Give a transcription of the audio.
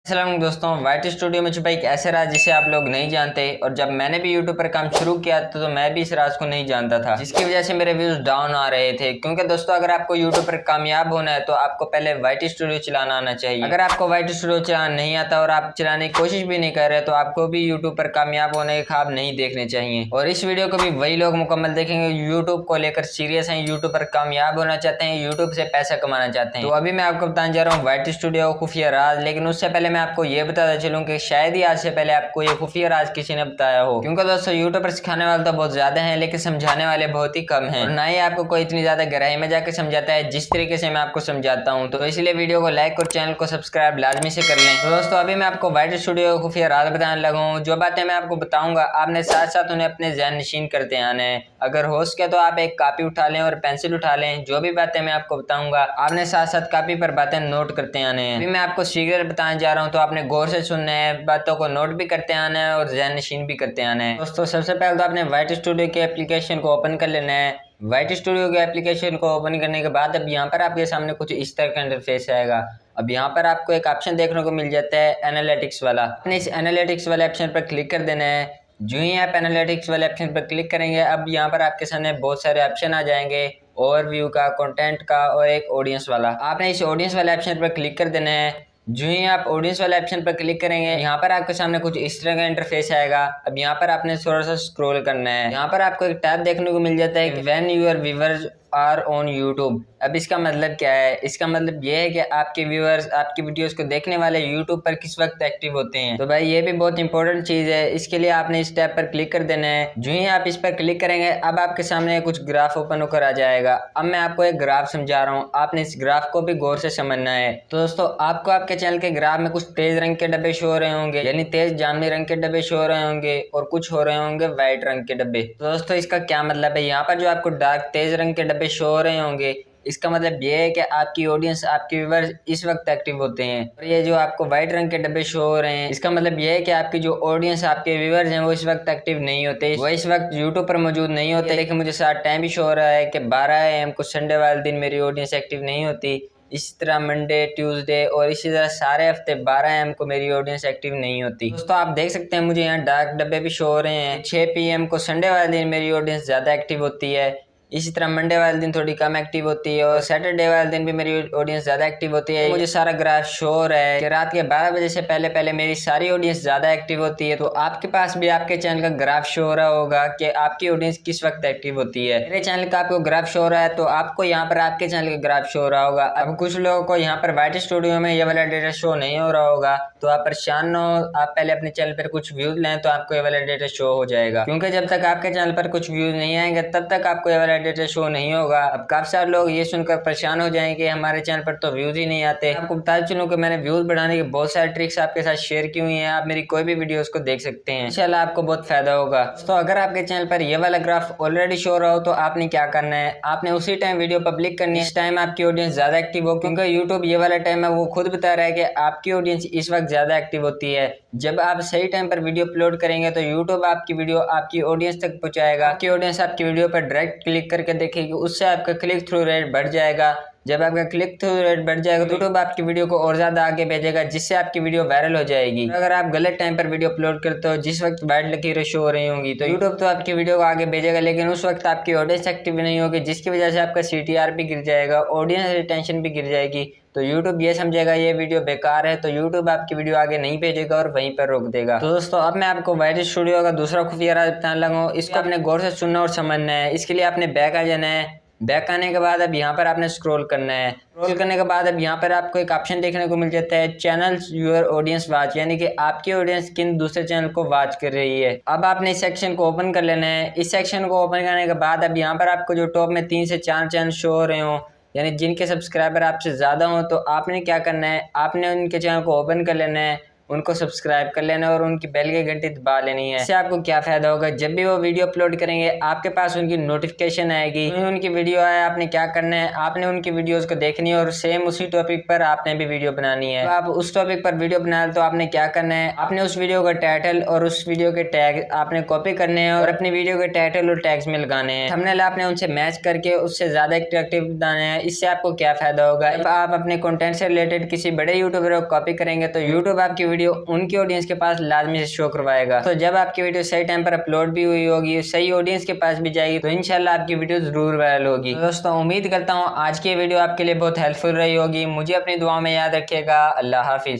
अस्सलाम दोस्तों, white studio में छुपा एक ऐसे राज जिसे आप लोग नहीं जानते। और जब मैंने भी यूट्यूब पर काम शुरू किया तो मैं भी इस राज को नहीं जानता था, जिसकी वजह से मेरे व्यूज डाउन आ रहे थे। क्योंकि दोस्तों, अगर आपको यूट्यूब पर कामयाब होना है तो आपको पहले वाइट स्टूडियो चलाना आना चाहिए। अगर आपको वाइट स्टूडियो चलाना नहीं आता और आप चलाने की कोशिश भी नहीं कर रहे तो आपको भी यूट्यूब पर कामयाब होने के ख्वाब नहीं देखने चाहिए। और इस वीडियो को भी वही लोग मुकम्मल देखेंगे यूट्यूब को लेकर सीरियस हैं, यूट्यूब पर कामयाब होना चाहते हैं, यूट्यूब से पैसा कमाना चाहते हैं। तो अभी मैं आपको बताने जा रहा हूँ वाइट स्टूडियो खुफिया राज। लेकिन उससे पहले मैं आपको ये बताता चलूं कि शायद ही आज से पहले आपको ये खुफिया राज किसी ने बताया हो। क्योंकि दोस्तों, यूट्यूब पर सिखाने वाले तो बहुत ज्यादा हैं लेकिन समझाने वाले बहुत ही कम हैं। और ना ही आपको कोई इतनी ज्यादा गहराई में जाकर समझाता है जिस तरीके से मैं आपको समझाता हूँ। तो इसलिए वीडियो को लाइक और चैनल को सब्सक्राइब लाजमी से कर लें। तो दोस्तों, अभी मैं आपको वाइट स्टूडियो खुफिया राज बताने लगा हूँ। जो बातें मैं आपको बताऊंगा आपने साथ साथ उन्हें अपने ज़हन नशीन करते आना है। अगर हो सके तो आप एक कॉपी उठा लें और पेंसिल उठा लें। जो भी बातें मैं आपको बताऊंगा आपने साथ साथ कॉपी पर बातें नोट करते आने हैं। अभी मैं आपको सीक्रेट बताने जा रहा हूँ तो आपने गौर से सुनना है, बातों को नोट भी करते आना है और ज़हन नशीन भी करते आना है। दोस्तों, सबसे पहले तो आपने वाइट स्टूडियो के एप्लीकेशन को ओपन कर लेना है। वाइट स्टूडियो के एप्लीकेशन को ओपन करने के बाद अब यहाँ पर आपके सामने कुछ इस तरह का इंटरफेस आएगा। अब यहाँ पर आपको एक ऑप्शन देखने को मिल जाता है एनालिटिक्स वाला। आपने इस एनालिटिक्स वाले ऑप्शन पर क्लिक कर देना है। जो ही आप एनालिटिक्स वाले ऑप्शन पर क्लिक करेंगे अब यहाँ पर आपके सामने बहुत सारे ऑप्शन आ जाएंगे, ओवरव्यू का, कंटेंट का और एक ऑडियंस वाला। आपने इस ऑडियंस वाले ऑप्शन पर क्लिक कर देना है। जो ही आप ऑडियंस वाले ऑप्शन पर क्लिक करेंगे यहाँ पर आपके सामने कुछ इस तरह का इंटरफेस आएगा। अब यहाँ पर आपने थोड़ा सा स्क्रॉल करना है। यहाँ पर आपको एक टैब देखने को मिल जाता है when your viewers are on YouTube. अब इसका मतलब क्या है? इसका मतलब ये है कि आपके व्यूअर्स आपकी वीडियोस को देखने वाले यूट्यूब पर किस वक्त एक्टिव होते हैं। तो भाई ये भी बहुत इंपॉर्टेंट चीज़ है। इसके लिए आपने इस टैब पर क्लिक कर देना है। जो ही आप इस पर क्लिक करेंगे अब आपके सामने कुछ ग्राफ ओपन होकर आ जाएगा। अब मैं आपको एक ग्राफ समझा रहा हूँ, आपने इस ग्राफ को भी गौर से समझना है। तो दोस्तों, आपको आपके चैनल के ग्राफ में कुछ तेज रंग के डब्बे शो हो रहे होंगे, यानी तेज जामुनी रंग के डब्बे शो हो रहे होंगे और कुछ हो रहे होंगे व्हाइट रंग के डब्बे। तो दोस्तों, इसका क्या मतलब है? यहाँ पर जो आपको डार्क तेज रंग के डब्बे शो हो रहे होंगे इसका मतलब ये है कि आपकी ऑडियंस, आपके व्यूअर्स इस वक्त एक्टिव होते हैं। और ये जो आपको व्हाइट रंग के डब्बे शो हो रहे हैं इसका मतलब ये है कि आपकी जो ऑडियंस, आपके व्यूअर्स हैं वो इस वक्त एक्टिव नहीं होते, वो इस वक्त यूट्यूब पर मौजूद नहीं होते। लेकिन मुझे साथ टाइम भी शो हो रहा है कि 12 AM को संडे वाले दिन मेरी ऑडियंस एक्टिव नहीं होती। इसी तरह मंडे, ट्यूसडे और इसी तरह सारे हफ्ते 12 AM को मेरी ऑडियंस एक्टिव नहीं होती। दोस्तों, आप देख सकते हैं मुझे यहाँ डार्क डब्बे भी शो हो रहे हैं। 6 PM को संडे वाले दिन मेरी ऑडियंस ज़्यादा एक्टिव होती है। इसी तरह मंडे वाले दिन थोड़ी कम एक्टिव होती है और सैटरडे वाले दिन भी मेरी ऑडियंस ज़्यादा एक्टिव होती है। मुझे सारा ग्राफ शो हो रहा है कि रात के 12 बजे से पहले पहले मेरी सारी ऑडियंस ज़्यादा एक्टिव होती है। तो आपके पास भी आपके चैनल का ग्राफ शो हो रहा होगा कि आपकी ऑडियंस किस वक्त एक्टिव होती है। मेरे चैनल का आपको ग्राफ शो हो रहा है तो आपको यहाँ पर आपके चैनल का ग्राफ शो हो रहा होगा। अब कुछ लोगों को यहाँ पर वाइट स्टूडियो में ये वाला डेटा शो नहीं हो रहा होगा, तो आप परेशान न हो। आप पहले अपने चैनल पर कुछ व्यूज लें तो आपको ये वाला डेटा शो हो जाएगा। क्योंकि जब तक आपके चैनल पर कुछ व्यूज नहीं आएंगे तब तक आपको ये वाला डेटा शो नहीं होगा। अब काफी सारे लोग ये सुनकर परेशान हो जाएंगे हमारे चैनल पर तो व्यूज ही नहीं आते। आपको बता चलूं कि मैंने व्यूज बढ़ाने की बहुत सारी ट्रिक्स आपके साथ शेयर की हुई हैं। आप मेरी कोई भी वीडियो को देख सकते हैं, इंशाल्लाह आपको बहुत फायदा होगा। तो अगर आपके चैनल पर ये वाला ग्राफ ऑलरेडी शो रहा हो तो आपने क्या करना है, आपने उसी टाइम वीडियो पब्लिक करनी है। इस टाइम आपकी ऑडियंस ज्यादा एक्टिव हो, क्योंकि यूट्यूब ये वाला टाइम है वो खुद बता रहा है कि आपकी ऑडियंस इस वक्त ज्यादा एक्टिव होती है। जब आप सही टाइम पर वीडियो अपलोड करेंगे तो यूट्यूब आपकी वीडियो आपकी ऑडियंस तक पहुंचाएगा। आपकी ऑडियंस आपकी वीडियो पर डायरेक्ट क्लिक करके देखेगी, उससे आपका क्लिक थ्रू रेट बढ़ जाएगा। जब आपका क्लिक थ्रू रेट बढ़ जाएगा तो यूट्यूब आपकी वीडियो को और ज़्यादा आगे भेजेगा, जिससे आपकी वीडियो वायरल हो जाएगी। अगर आप गलत टाइम पर वीडियो अपलोड करते हो जिस वक्त वाइट लकीरें शो हो रही होंगी तो यूट्यूब तो आपकी वीडियो को आगे भेजेगा, लेकिन उस वक्त आपकी ऑडियंस एक्टिव नहीं होगी, जिसकी वजह से आपका CTR भी गिर जाएगा, ऑडियंस रिटेंशन भी गिर जाएगी। तो यूट्यूब ये समझेगा ये वीडियो बेकार है, तो यूट्यूब आपकी वीडियो आगे नहीं भेजेगा और वहीं पर रोक देगा। तो दोस्तों, अब मैं आपको वाइट स्टूडियो का दूसरा खुफिया राज बताने लगा हूँ। इसको अपने गौर से सुनना और समझना है। इसके लिए आपने बैक आ जाना है। बैक आने के बाद अब यहाँ पर आपने स्क्रॉल करना है। स्क्रॉल करने के बाद अब यहाँ पर आपको एक ऑप्शन देखने को मिल जाता है चैनल्स यूर ऑडियंस वॉच, यानी कि आपकी ऑडियंस किन दूसरे चैनल को वॉच कर रही है। अब आपने इस सेक्शन को ओपन कर लेना है। इस सेक्शन को ओपन करने के बाद अब यहाँ पर आपको जो टॉप में 3 से 4 चैनल शो हो रहे हो, यानी जिनके सब्सक्राइबर आपसे ज़्यादा हो, तो आपने क्या करना है, आपने उनके चैनल को ओपन कर लेना है। उनको सब्सक्राइब कर लेना और उनकी बेल की घंटी दबा लेनी है। इससे आपको क्या फायदा होगा, जब भी वो वीडियो अपलोड करेंगे आपके पास उनकी नोटिफिकेशन आएगी। उनकी वीडियो आए, आपने क्या करना है, आपने उनकी वीडियोस को देखनी है और सेम उसी टॉपिक पर आपने भी वीडियो बनानी है। तो आप उस टॉपिक पर वीडियो बना रहे तो आपने क्या करना है, आपने उस वीडियो का टाइटल और उस वीडियो के टैग आपने कॉपी करने हैं और अपनी वीडियो के टाइटल और टैग्स में लगाने हैं। थंबनेल आपने उनसे मैच करके उससे ज्यादा अट्रैक्टिव बनाने हैं। इससे आपको क्या फायदा होगा, जब आप अपने कंटेंट से रिलेटेड किसी बड़े यूट्यूबर को कॉपी करेंगे तो यूट्यूब आपकी वीडियो उनकी ऑडियंस के पास लाजमी से शो करवाएगा। तो जब आपकी वीडियो सही टाइम पर अपलोड भी हुई होगी, सही ऑडियंस के पास भी जाएगी, तो इंशाल्लाह आपकी वीडियो जरूर वायरल होगी। तो दोस्तों उम्मीद करता हूँ आज की वीडियो आपके लिए बहुत हेल्पफुल रही होगी। मुझे अपनी दुआ में याद रखिएगा। अल्लाह हाफिज।